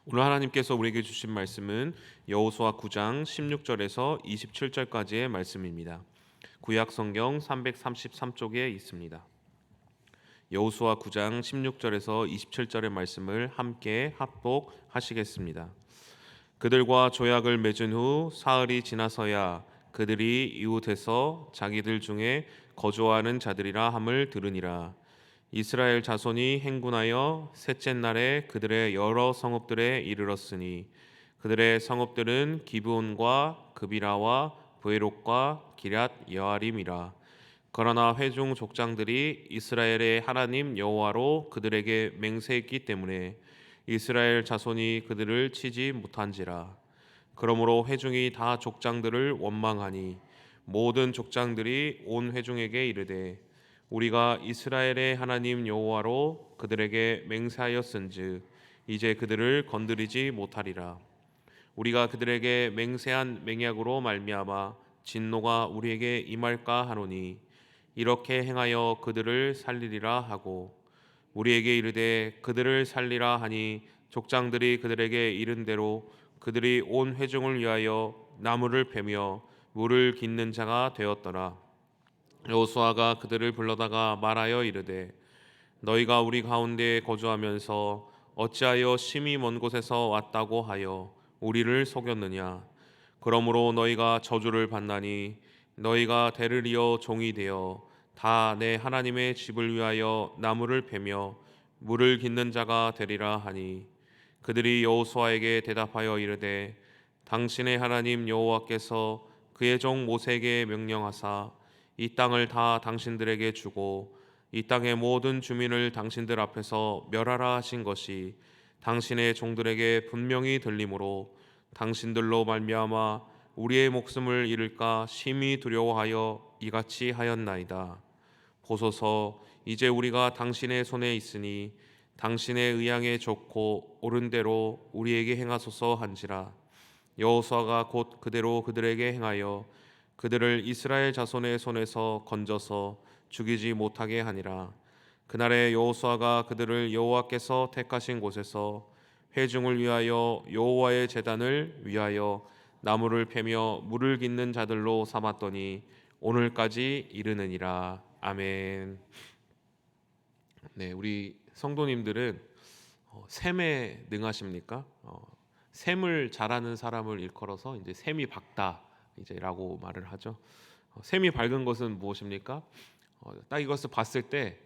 오늘 하나님께서 우리에게 주신 말씀은 여호수아 9장 16절에서 27절까지의 말씀입니다. 구약 성경 333쪽에 있습니다. 여호수아 9장 16절에서 27절의 말씀을 함께 합독하시겠습니다. 그들과 조약을 맺은 후 사흘이 지나서야 그들이 이웃에서 자기들 중에 거주하는 자들이라 함을 들으니라. 이스라엘 자손이 행군하여 셋째 날에 그들의 여러 성읍들에 이르렀으니 그들의 성읍들은 기브온과 그비라와 브에롯과 기럇 여아림이라. 그러나 회중 족장들이 이스라엘의 하나님 여호와로 그들에게 맹세했기 때문에 이스라엘 자손이 그들을 치지 못한지라. 그러므로 회중이 다 족장들을 원망하니 모든 족장들이 온 회중에게 이르되 우리가 이스라엘의 하나님 여호와로 그들에게 맹세하였은즉 이제 그들을 건드리지 못하리라. 우리가 그들에게 맹세한 맹약으로 말미암아 진노가 우리에게 임할까 하노니 이렇게 행하여 그들을 살리리라 하고 우리에게 이르되 그들을 살리라 하니 족장들이 그들에게 이른 대로 그들이 온 회중을 위하여 나무를 베며 물을 깃는 자가 되었더라. 여호수아가 그들을 불러다가 말하여 이르되 너희가 우리 가운데 거주하면서 어찌하여 심히 먼 곳에서 왔다고 하여 우리를 속였느냐. 그러므로 너희가 저주를 받나니 너희가 대를 이어 종이 되어 다 내 하나님의 집을 위하여 나무를 베며 물을 깃는 자가 되리라 하니 그들이 여호수아에게 대답하여 이르되 당신의 하나님 여호와께서 그의 종 모세에게 명령하사 이 땅을 다 당신들에게 주고 이 땅의 모든 주민을 당신들 앞에서 멸하라 하신 것이 당신의 종들에게 분명히 들리므로 당신들로 말미암아 우리의 목숨을 잃을까 심히 두려워하여 이같이 하였나이다. 보소서 이제 우리가 당신의 손에 있으니 당신의 의향에 좋고 옳은 대로 우리에게 행하소서 한지라. 여호수아가 곧 그대로 그들에게 행하여 그들을 이스라엘 자손의 손에서 건져서 죽이지 못하게 하니라. 그날에 여호수아가 그들을 여호와께서 택하신 곳에서 회중을 위하여 여호와의 제단을 위하여 나무를 패며 물을 깃는 자들로 삼았더니 오늘까지 이르느니라. 아멘. 네, 우리 성도님들은 셈에 능하십니까? 셈을 잘하는 사람을 일컬어서 이제 셈이 밝다 이제라고 말을 하죠. 셈이 밝은 것은 무엇입니까? 딱 이것을 봤을 때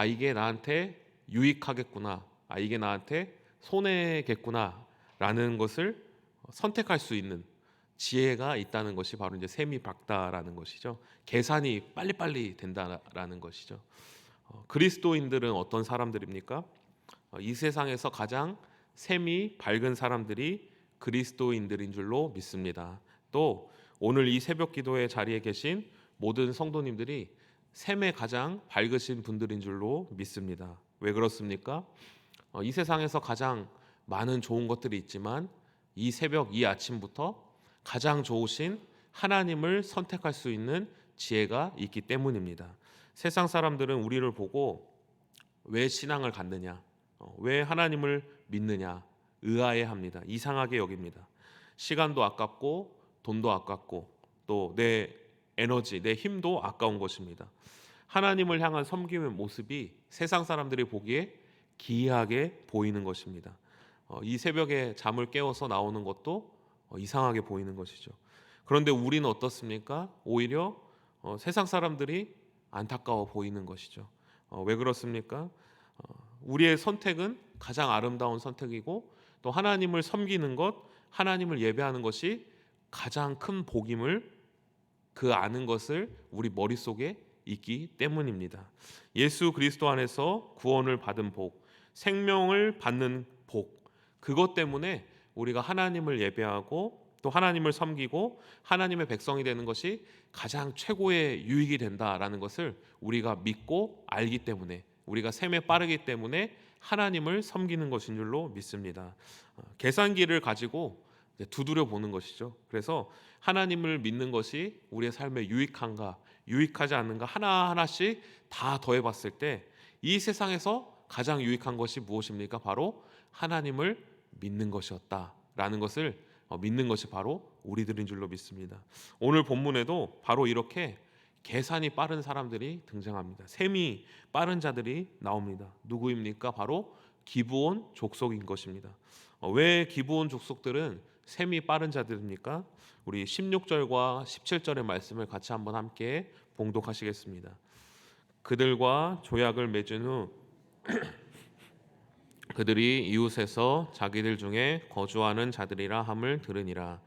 이게 나한테 유익하겠구나, 이게 나한테 손해겠구나라는 것을 선택할 수 있는 지혜가 있다는 것이 바로 이제 셈이 밝다라는 것이죠. 계산이 빨리빨리 된다라는 것이죠. 그리스도인들은 어떤 사람들입니까? 이 세상에서 가장 셈이 밝은 사람들이 그리스도인들인 줄로 믿습니다. 또 오늘 이 새벽 기도의 자리에 계신 모든 성도님들이 셈에 가장 밝으신 분들인 줄로 믿습니다. 왜 그렇습니까? 이 세상에서 가장 많은 좋은 것들이 있지만 이 새벽 이 아침부터 가장 좋으신 하나님을 선택할 수 있는 지혜가 있기 때문입니다. 세상 사람들은 우리를 보고 왜 신앙을 갖느냐, 왜 하나님을 믿느냐 의아해합니다. 이상하게 여깁니다. 시간도 아깝고 돈도 아깝고 또 내 에너지, 내 힘도 아까운 것입니다. 하나님을 향한 섬김의 모습이 세상 사람들이 보기에 기이하게 보이는 것입니다. 이 새벽에 잠을 깨워서 나오는 것도 이상하게 보이는 것이죠. 그런데 우리는 어떻습니까? 오히려 세상 사람들이 안타까워 보이는 것이죠. 왜 그렇습니까? 우리의 선택은 가장 아름다운 선택이고 또 하나님을 섬기는 것, 하나님을 예배하는 것이 가장 큰 복임을 그 아는 것을 우리 머릿속에 있기 때문입니다. 예수 그리스도 안에서 구원을 받은 복, 생명을 받는 복, 그것 때문에 우리가 하나님을 예배하고 또 하나님을 섬기고 하나님의 백성이 되는 것이 가장 최고의 유익이 된다라는 것을 우리가 믿고 알기 때문에, 우리가 셈에 빠르기 때문에 하나님을 섬기는 것인 줄로 믿습니다. 계산기를 가지고 두드려 보는 것이죠. 그래서 하나님을 믿는 것이 우리의 삶에 유익한가, 유익하지 않는가 하나하나씩 다 더해봤을 때 이 세상에서 가장 유익한 것이 무엇입니까? 바로 하나님을 믿는 것이었다라는 것을 믿는 것이 바로 우리들인 줄로 믿습니다. 오늘 본문에도 바로 이렇게 계산이 빠른 사람들이 등장합니다. 셈이 빠른 자들이 나옵니다. 누구입니까? 바로 기브온 족속인 것입니다. 왜 기브온 족속들은 셈이 빠른 자들입니까? 우리 16절과 17절의 말씀을 같이 한번 함께 봉독하시겠습니다. 그들과 조약을 맺은 후 그들이 이웃에서 자기들 중에 거주하는 자들이라 함을 들으니라.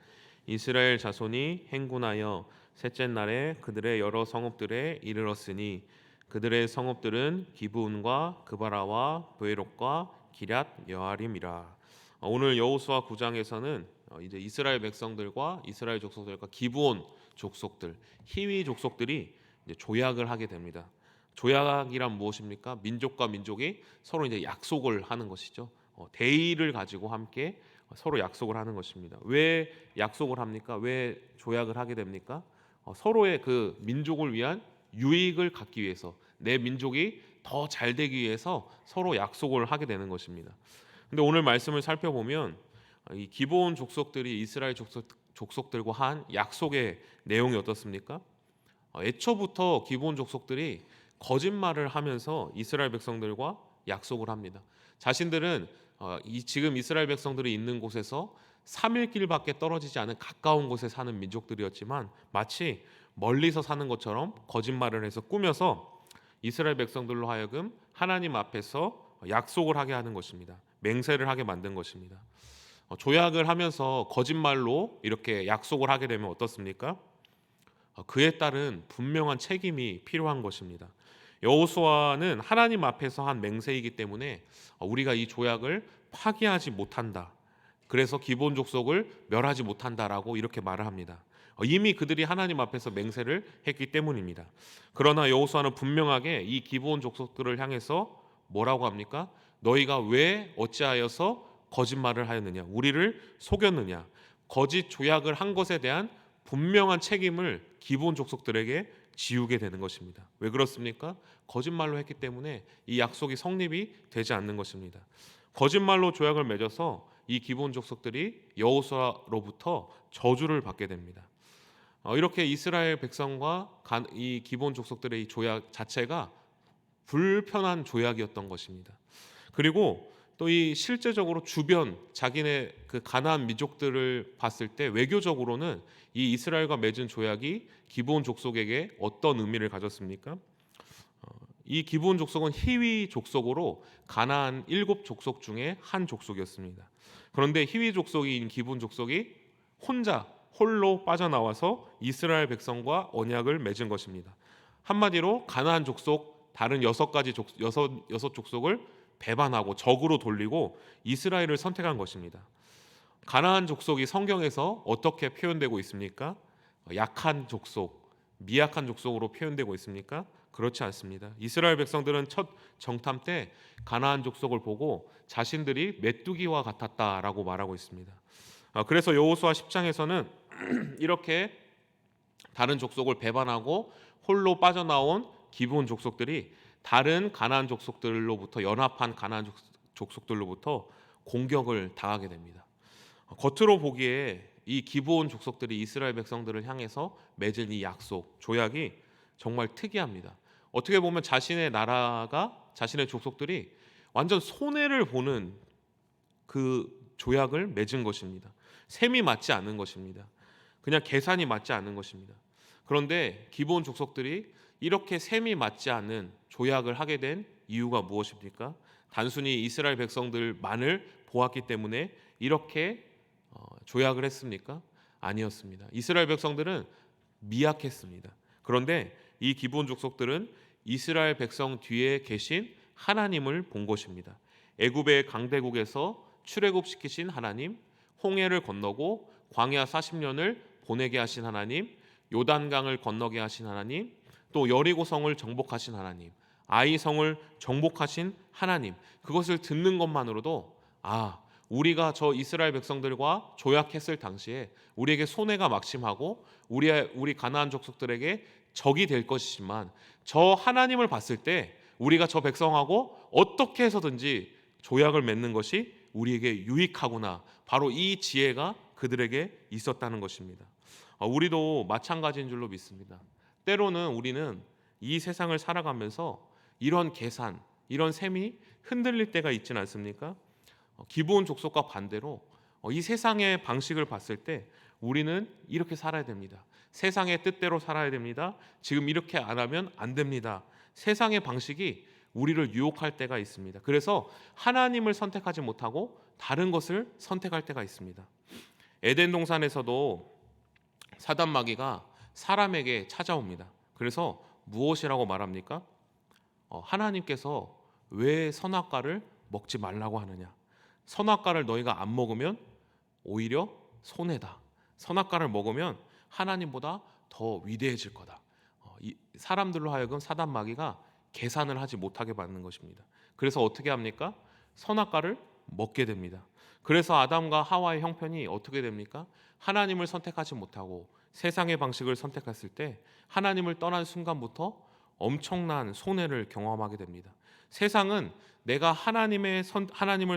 이스라엘 자손이 행군하여 셋째 날에 그들의 여러 성읍들에 이르렀으니 그들의 성읍들은 기브온과 그바라와 브에롯과 기럇 여아림이라. 오늘 여호수아 9장에서는 이제 이스라엘 백성들과 이스라엘 족속들과 기브온 족속들, 히위 족속들이 이제 조약을 하게 됩니다. 조약이란 무엇입니까? 민족과 민족이 서로 이제 약속을 하는 것이죠. 대의를 가지고 함께 서로 약속을 하는 것입니다. 왜 약속을 합니까? 왜 조약을 하게 됩니까? 서로의 그 민족을 위한 유익을 갖기 위해서, 내 민족이 더 잘 되기 위해서 서로 약속을 하게 되는 것입니다. 근데 오늘 말씀을 살펴보면 이 기브온 족속들이 이스라엘 족속들과 한 약속의 내용이 어떻습니까? 애초부터 기브온 족속들이 거짓말을 하면서 이스라엘 백성들과 약속을 합니다. 자신들은 지금 이스라엘 백성들이 있는 곳에서 3일 길밖에 떨어지지 않은 가까운 곳에 사는 민족들이었지만 마치 멀리서 사는 것처럼 거짓말을 해서 꾸며서 이스라엘 백성들로 하여금 하나님 앞에서 약속을 하게 하는 것입니다. 맹세를 하게 만든 것입니다. 조약을 하면서 거짓말로 이렇게 약속을 하게 되면 어떻습니까? 그에 따른 분명한 책임이 필요한 것입니다. 여호수아는 하나님 앞에서 한 맹세이기 때문에 우리가 이 조약을 파기하지 못한다. 그래서 기브온 족속을 멸하지 못한다라고 이렇게 말을 합니다. 이미 그들이 하나님 앞에서 맹세를 했기 때문입니다. 그러나 여호수아는 분명하게 이 기브온 족속들을 향해서 뭐라고 합니까? 너희가 왜 어찌하여서 거짓말을 하였느냐? 우리를 속였느냐? 거짓 조약을 한 것에 대한 분명한 책임을 기브온 족속들에게 지우게 되는 것입니다. 왜 그렇습니까? 거짓말로 했기 때문에 이 약속이 성립이 되지 않는 것입니다. 거짓말로 조약을 맺어서 이 기브온 족속들이 여호수아로부터 저주를 받게 됩니다. 이렇게 이스라엘 백성과 이 기브온 족속들의 이 조약 자체가 불편한 조약이었던 것입니다. 그리고 또 이 실제적으로 주변 자기네 그 가나안 민족들을 봤을 때 외교적으로는 이 이스라엘과 맺은 조약이 기브온 족속에게 어떤 의미를 가졌습니까? 이 기브온 족속은 히위 족속으로 가나안 7족속 중에 한 족속이었습니다. 그런데 히위 족속인 기브온 족속이 홀로 빠져나와서 이스라엘 백성과 언약을 맺은 것입니다. 한마디로 가나안 족속 다른 6 족속을 배반하고 적으로 돌리고 이스라엘을 선택한 것입니다. 가나안 족속이 성경에서 어떻게 표현되고 있습니까? 약한 족속, 미약한 족속으로 표현되고 있습니까? 그렇지 않습니다. 이스라엘 백성들은 첫 정탐 때 가나안 족속을 보고 자신들이 메뚜기와 같았다라고 말하고 있습니다. 그래서 여호수아 10장에서는 이렇게 다른 족속을 배반하고 홀로 빠져나온 기브온 족속들이 다른 가나안 족속들로부터 연합한 가나안 족속들로부터 공격을 당하게 됩니다. 겉으로 보기에 이 기브온 족속들이 이스라엘 백성들을 향해서 맺은 이 약속, 조약이 정말 특이합니다. 어떻게 보면 자신의 나라가 자신의 족속들이 완전 손해를 보는 그 조약을 맺은 것입니다. 셈이 맞지 않는 것입니다. 그냥 계산이 맞지 않는 것입니다. 그런데 기브온 족속들이 이렇게 셈이 맞지 않는 조약을 하게 된 이유가 무엇입니까? 단순히 이스라엘 백성들만을 보았기 때문에 이렇게 조약을 했습니까? 아니었습니다. 이스라엘 백성들은 미약했습니다. 그런데 이 기브온 족속들은 이스라엘 백성 뒤에 계신 하나님을 본 것입니다. 애굽의 강대국에서 출애굽시키신 하나님, 홍해를 건너고 광야 40년을 보내게 하신 하나님, 요단강을 건너게 하신 하나님, 또 여리고성을 정복하신 하나님, 아이성을 정복하신 하나님, 그것을 듣는 것만으로도 우리가 저 이스라엘 백성들과 조약했을 당시에 우리에게 손해가 막심하고 우리 가나안 족속들에게 적이 될 것이지만 저 하나님을 봤을 때 우리가 저 백성하고 어떻게 해서든지 조약을 맺는 것이 우리에게 유익하구나. 바로 이 지혜가 그들에게 있었다는 것입니다. 우리도 마찬가지인 줄로 믿습니다. 때로는 우리는 이 세상을 살아가면서 이런 계산, 이런 셈이 흔들릴 때가 있지는 않습니까? 기본 족속과 반대로 이 세상의 방식을 봤을 때 우리는 이렇게 살아야 됩니다. 세상의 뜻대로 살아야 됩니다. 지금 이렇게 안 하면 안 됩니다. 세상의 방식이 우리를 유혹할 때가 있습니다. 그래서 하나님을 선택하지 못하고 다른 것을 선택할 때가 있습니다. 에덴 동산에서도 사단 마귀가 사람에게 찾아옵니다. 그래서 무엇이라고 말합니까? 하나님께서 왜 선악과를 먹지 말라고 하느냐? 선악과를 너희가 안 먹으면 오히려 손해다. 선악과를 먹으면 하나님보다 더 위대해질 거다. 이 사람들로 하여금 사단 마귀가 계산을 하지 못하게 받는 것입니다. 그래서 어떻게 합니까? 선악과를 먹게 됩니다. 그래서 아담과 하와의 형편이 어떻게 됩니까? 하나님을 선택하지 못하고 세상의 방식을 선택했을 때 하나님을 떠난 순간부터 엄청난 손해를 경험하게 됩니다. 세상은 내가 하나님을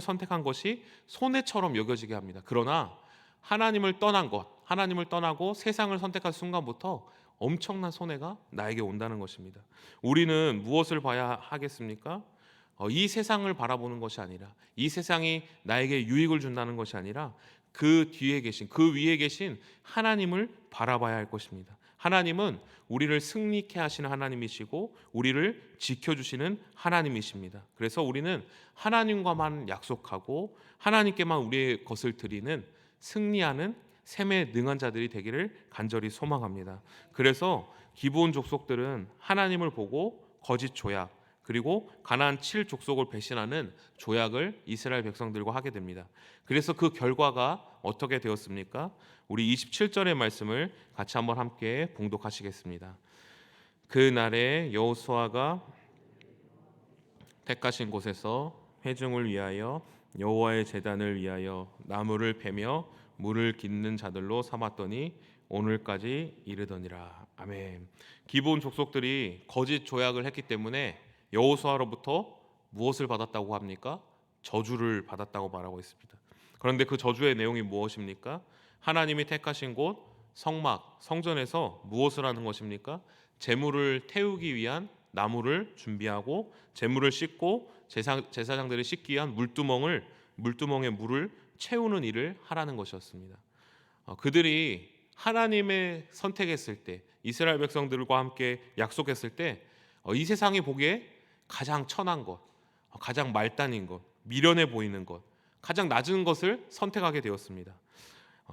선택한 것이 손해처럼 여겨지게 합니다. 그러나 하나님을 떠난 것, 하나님을 떠나고 세상을 선택한 순간부터 엄청난 손해가 나에게 온다는 것입니다. 우리는 무엇을 봐야 하겠습니까? 이 세상을 바라보는 것이 아니라, 이 세상이 나에게 유익을 준다는 것이 아니라 그 뒤에 계신, 그 위에 계신 하나님을 바라봐야 할 것입니다. 하나님은 우리를 승리케 하시는 하나님이시고 우리를 지켜주시는 하나님이십니다. 그래서 우리는 하나님과만 약속하고 하나님께만 우리의 것을 드리는 승리하는 셈에 능한 자들이 되기를 간절히 소망합니다. 그래서 기브온 족속들은 하나님을 보고 거짓 조약, 그리고 가나안 7족속을 배신하는 조약을 이스라엘 백성들과 하게 됩니다. 그래서 그 결과가 어떻게 되었습니까? 우리 27절의 말씀을 같이 한번 함께 봉독하시겠습니다. 그날에 여호수아가 택하신 곳에서 회중을 위하여 여호와의 제단을 위하여 나무를 베며 물을 깃는 자들로 삼았더니 오늘까지 이르더니라. 아멘. 기브온 족속들이 거짓 조약을 했기 때문에 여호수아로부터 무엇을 받았다고 합니까? 저주를 받았다고 말하고 있습니다. 그런데 그 저주의 내용이 무엇입니까? 하나님이 택하신 곳 성막, 성전에서 무엇을 하는 것입니까? 제물을 태우기 위한 나무를 준비하고 제물을 씻고 제사장들이 씻기 위한 물두멍에 물을 채우는 일을 하라는 것이었습니다. 그들이 하나님의 선택했을 때, 이스라엘 백성들과 함께 약속했을 때, 이 세상이 보기에 가장 천한 것, 가장 말단인 것, 미련해 보이는 것, 가장 낮은 것을 선택하게 되었습니다.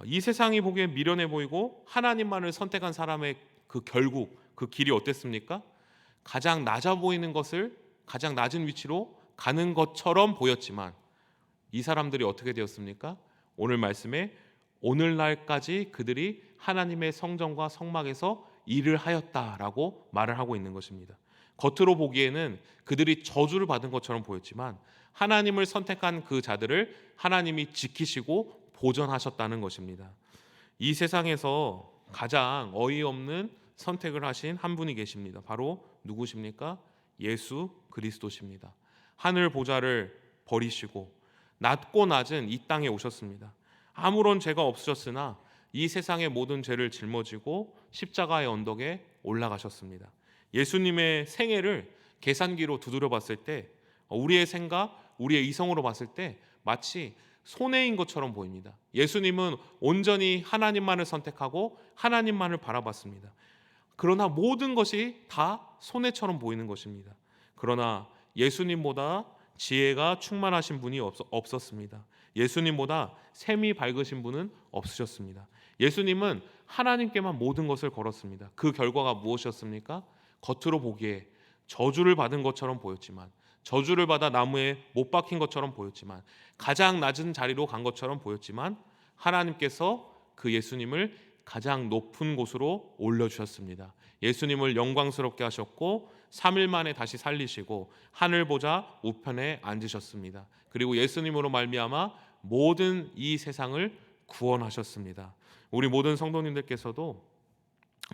이 세상이 보기에 미련해 보이고 하나님만을 선택한 사람의 그 결국, 그 길이 어땠습니까? 가장 낮아 보이는 것을 가장 낮은 위치로 가는 것처럼 보였지만 이 사람들이 어떻게 되었습니까? 오늘 말씀에 오늘날까지 그들이 하나님의 성전과 성막에서 일을 하였다라고 말을 하고 있는 것입니다. 겉으로 보기에는 그들이 저주를 받은 것처럼 보였지만 하나님을 선택한 그 자들을 하나님이 지키시고 보존하셨다는 것입니다. 이 세상에서 가장 어이없는 선택을 하신 한 분이 계십니다. 바로 누구십니까? 예수 그리스도십니다. 하늘 보좌를 버리시고 낮고 낮은 이 땅에 오셨습니다. 아무런 죄가 없으셨으나 이 세상의 모든 죄를 짊어지고 십자가의 언덕에 올라가셨습니다. 예수님의 생애를 계산기로 두드려 봤을 때 우리의 생각, 우리의 이성으로 봤을 때 마치 손해인 것처럼 보입니다. 예수님은 온전히 하나님만을 선택하고 하나님만을 바라봤습니다. 그러나 모든 것이 다 손해처럼 보이는 것입니다. 그러나 예수님보다 지혜가 충만하신 분이 없었습니다. 예수님보다 셈이 밝으신 분은 없으셨습니다. 예수님은 하나님께만 모든 것을 걸었습니다. 그 결과가 무엇이었습니까? 겉으로 보기에 저주를 받은 것처럼 보였지만, 저주를 받아 나무에 못 박힌 것처럼 보였지만, 가장 낮은 자리로 간 것처럼 보였지만 하나님께서 그 예수님을 가장 높은 곳으로 올려주셨습니다. 예수님을 영광스럽게 하셨고 3일 만에 다시 살리시고 하늘 보좌 우편에 앉으셨습니다. 그리고 예수님으로 말미암아 모든 이 세상을 구원하셨습니다. 우리 모든 성도님들께서도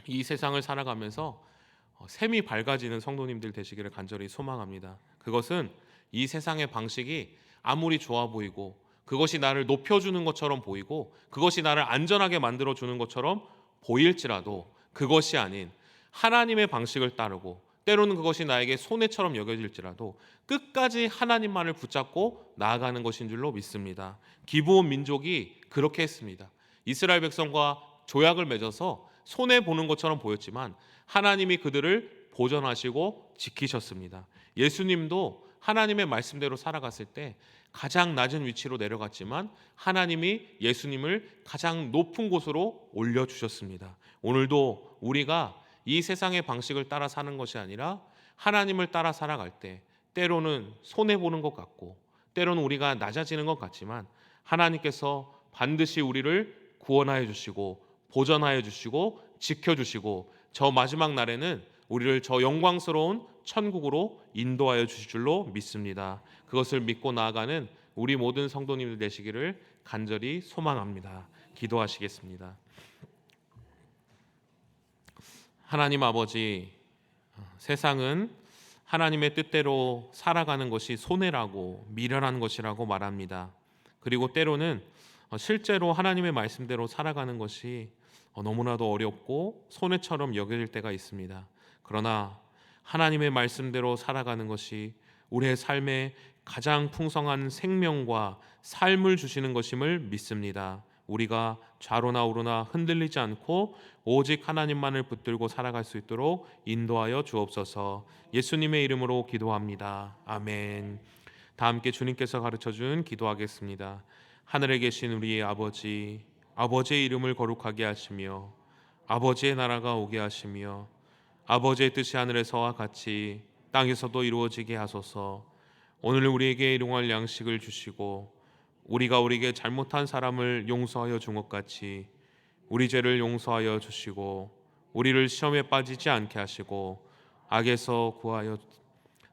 이 세상을 살아가면서 셈이 밝아지는 성도님들 되시기를 간절히 소망합니다. 그것은 이 세상의 방식이 아무리 좋아 보이고 그것이 나를 높여주는 것처럼 보이고 그것이 나를 안전하게 만들어주는 것처럼 보일지라도 그것이 아닌 하나님의 방식을 따르고 때로는 그것이 나에게 손해처럼 여겨질지라도 끝까지 하나님만을 붙잡고 나아가는 것인 줄로 믿습니다. 기브온 민족이 그렇게 했습니다. 이스라엘 백성과 조약을 맺어서 손해보는 것처럼 보였지만 하나님이 그들을 보존하시고 지키셨습니다. 예수님도 하나님의 말씀대로 살아갔을 때 가장 낮은 위치로 내려갔지만 하나님이 예수님을 가장 높은 곳으로 올려주셨습니다. 오늘도 우리가 이 세상의 방식을 따라 사는 것이 아니라 하나님을 따라 살아갈 때 때로는 손해보는 것 같고 때로는 우리가 낮아지는 것 같지만 하나님께서 반드시 우리를 구원하여 주시고 보전하여 주시고 지켜주시고 저 마지막 날에는 우리를 저 영광스러운 천국으로 인도하여 주실 줄로 믿습니다. 그것을 믿고 나아가는 우리 모든 성도님들 되시기를 간절히 소망합니다. 기도하시겠습니다. 하나님 아버지, 세상은 하나님의 뜻대로 살아가는 것이 손해라고 미련한 것이라고 말합니다. 그리고 때로는 실제로 하나님의 말씀대로 살아가는 것이 너무나도 어렵고 손해처럼 여겨질 때가 있습니다. 그러나 하나님의 말씀대로 살아가는 것이 우리의 삶에 가장 풍성한 생명과 삶을 주시는 것임을 믿습니다. 우리가 좌로나 우로나 흔들리지 않고 오직 하나님만을 붙들고 살아갈 수 있도록 인도하여 주옵소서. 예수님의 이름으로 기도합니다. 아멘. 다 함께 주님께서 가르쳐준 기도하겠습니다. 하늘에 계신 우리의 아버지, 아버지의 이름을 거룩하게 하시며 아버지의 나라가 오게 하시며 아버지의 뜻이 하늘에서와 같이 땅에서도 이루어지게 하소서. 오늘 우리에게 일용할 양식을 주시고 우리가 우리에게 잘못한 사람을 용서하여 준 것 같이 우리 죄를 용서하여 주시고 우리를 시험에 빠지지 않게 하시고 악에서 구하여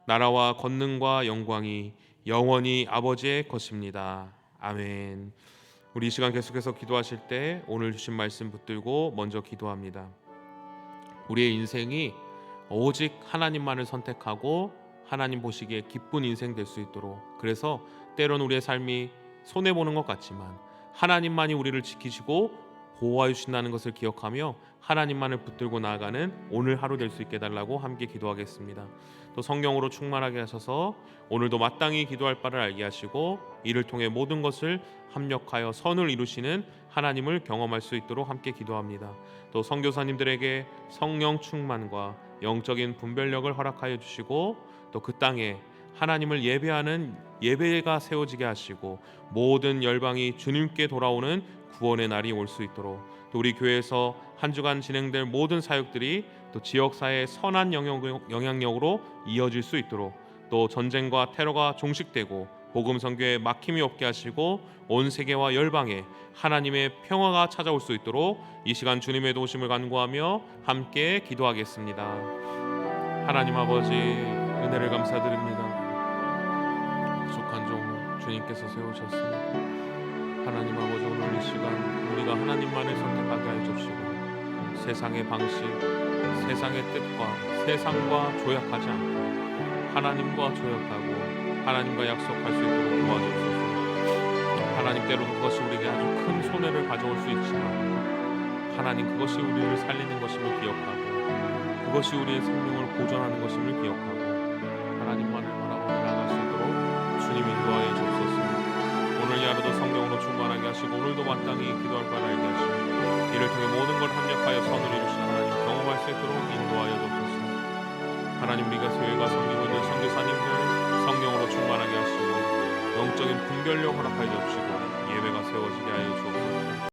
나라와 권능과 영광이 영원히 아버지의 것입니다. 아멘. 우리 이 시간 계속해서 기도하실 때 오늘 주신 말씀 붙들고 먼저 기도합니다. 우리의 인생이 오직 하나님만을 선택하고 하나님 보시기에 기쁜 인생 될 수 있도록, 그래서 때로는 우리의 삶이 손해보는 것 같지만 하나님만이 우리를 지키시고 보호하여 주신다는 것을 기억하며 하나님만을 붙들고 나아가는 오늘 하루 될 수 있게 해달라고 함께 기도하겠습니다. 또 성령으로 충만하게 하셔서 오늘도 마땅히 기도할 바를 알게 하시고 이를 통해 모든 것을 합력하여 선을 이루시는 하나님을 경험할 수 있도록 함께 기도합니다. 또 선교사님들에게 성령 충만과 영적인 분별력을 허락하여 주시고 또 그 땅에 하나님을 예배하는 예배가 세워지게 하시고 모든 열방이 주님께 돌아오는 구원의 날이 올 수 있도록, 또 우리 교회에서 한 주간 진행될 모든 사역들이 또 지역사회의 선한 영향력으로 이어질 수 있도록, 또 전쟁과 테러가 종식되고 복음 선교에 막힘이 없게 하시고 온 세계와 열방에 하나님의 평화가 찾아올 수 있도록 이 시간 주님의 도우심을 간구하며 함께 기도하겠습니다. 하나님 아버지, 은혜를 감사드립니다. 부족한 종 주님께서 세우셨습니다. 하나님 아버지, 오늘 이 시간 우리가 하나님만을 선택하게 하여 주시고 세상의 방식, 세상의 뜻과 세상과 조약하지 않고 하나님과 조약하고 하나님과 약속할 수 있도록 도와주옵소서. 하나님, 때로는 그것이 우리에게 아주 큰 손해를 가져올 수 있지만 하나님, 그것이 우리를 살리는 것임을 기억하고 그것이 우리의 생명을 보존하는 것임을 기억하고 하나님만을 바라보며 나아갈 수 있도록 주님 인도하여 주옵소서. 오늘 이 하루도 성령으로 충만하게 하시고 오늘도 마땅히 기도할 바를 알게 하시고 이를 통해 모든 걸 합력하여 선을 이루시는 하나님 경험할 수 있도록 인도하여 주옵소서. 하나님, 우리가 교회가 섬기고 있는 선교사님들 성령으로 충만하게 하시고 영적인 분별력 허락하여 주시고 예배가 세워지게 하여 주옵소서.